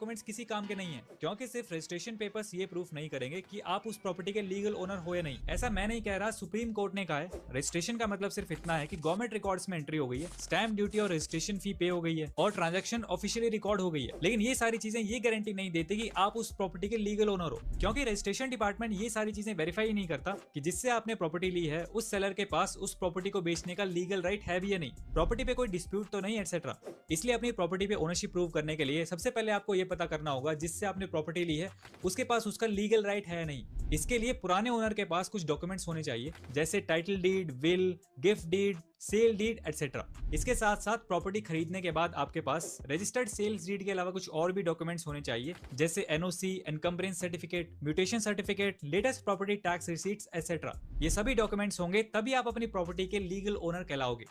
Documents किसी काम के नहीं है, क्योंकि सिर्फ रजिस्ट्रेशन पेपर्स ये प्रूफ नहीं करेंगे कि आप उस प्रॉपर्टी के लीगल ओनर हो या नहीं। ऐसा मैं नहीं कह रहा, सुप्रीम कोर्ट ने कहा है। रजिस्ट्रेशन का मतलब सिर्फ इतना है कि गवर्नमेंट रिकॉर्ड्स में एंट्री हो गई है, स्टैम्प ड्यूटी और रजिस्ट्रेशन फी पे हो गई है और ट्रांजैक्शन ऑफिशियली रिकॉर्ड हो गई है। लेकिन ये सारी चीजें ये गारंटी नहीं देती कि आप उस प्रॉपर्टी के लीगल ओनर हो, क्योंकि रजिस्ट्रेशन डिपार्टमेंट ये सारी चीजें वेरीफाई नहीं करता कि जिससे आपने प्रॉपर्टी ली है उस सेलर के पास उस प्रॉपर्टी को बेचने का लीगल राइट है भी या नहीं, प्रॉपर्टी पे कोई डिस्प्यूट तो नहीं, एटसेट्रा। इसलिए अपनी प्रॉपर्टी पे ओनरशिप प्रूव करने के लिए सबसे पहले आपको ये पता करना होगा जिससे आपने प्रॉपर्टी ली है उसके पास उसका लीगल राइट है या नहीं। इसके लिए पुराने ओनर के पास कुछ डॉक्यूमेंट्स होने चाहिए, जैसे title deed, will, gift deed, sale deed etcetera. इसके साथ साथ प्रॉपर्टी खरीदने के बाद आपके पास रजिस्टर्ड सेल्स डीड के अलावा कुछ और भी डॉक्यूमेंट्स होने चाहिए, जैसे NOC, encumbrance certificate, mutation certificate, latest property tax receipts etcetera. ये सभी डॉक्यूमेंट्स होंगे तभी आप अपनी प्रॉपर्टी के लीगल ओनर कहलाओगे।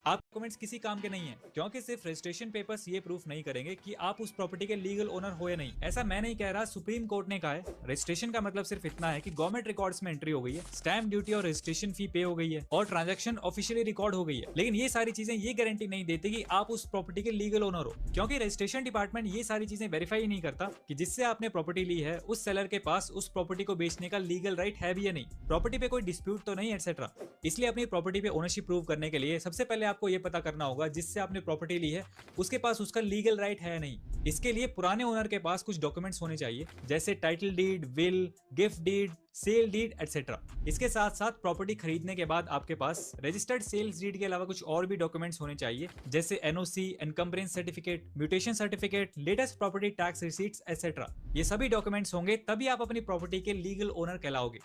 आप डॉक्यूमेंट्स किसी काम के नहीं है, क्योंकि सिर्फ रजिस्ट्रेशन पेपर्स ये प्रूफ नहीं करेंगे कि आप उस प्रॉपर्टी के लीगल ओनर हो या नहीं। ऐसा मैं नहीं कह रहा, सुप्रीम कोर्ट ने कहा है। रजिस्ट्रेशन का मतलब सिर्फ इतना है कि गवर्नमेंट रिकॉर्ड्स में एंट्री हो गई है, स्टैम्प ड्यूटी और रजिस्ट्रेशन फी पे हो गई है और ट्रांजैक्शन ऑफिशियली रिकॉर्ड हो गई है। लेकिन ये सारी चीजें ये गारंटी नहीं देती कि आप उस प्रॉपर्टी के लीगल ओनर हो, क्योंकि रजिस्ट्रेशन डिपार्टमेंट ये सारी चीजें वेरीफाई नहीं करता कि जिससे आपने प्रॉपर्टी ली है उस सेलर के पास उस प्रॉपर्टी को बेचने का लीगल राइट है भी या नहीं, प्रॉपर्टी पे कोई डिस्प्यूट तो नहीं, एटसेट्रा। इसलिए अपनी प्रॉपर्टी पे ओनरशिप प्रूव करने के लिए सबसे पहले आपको ये पता करना होगा जिससे आपने प्रॉपर्टी ली है उसके पास उसका लीगल राइट है या नहीं। इसके लिए पुराने ओनर के पास कुछ डॉक्यूमेंट्स होने चाहिए, जैसे title deed, will, gift deed, sale deed etcetera. इसके साथ साथ प्रॉपर्टी खरीदने के बाद आपके पास रजिस्टर्ड सेल्स डीड के अलावा कुछ और भी डॉक्यूमेंट्स होने चाहिए, जैसे NOC, encumbrance certificate, mutation certificate, latest property tax receipts etcetera. ये सभी डॉक्यूमेंट्स होंगे तभी आप अपनी प्रॉपर्टी के लीगल ओनर कहलाओगे।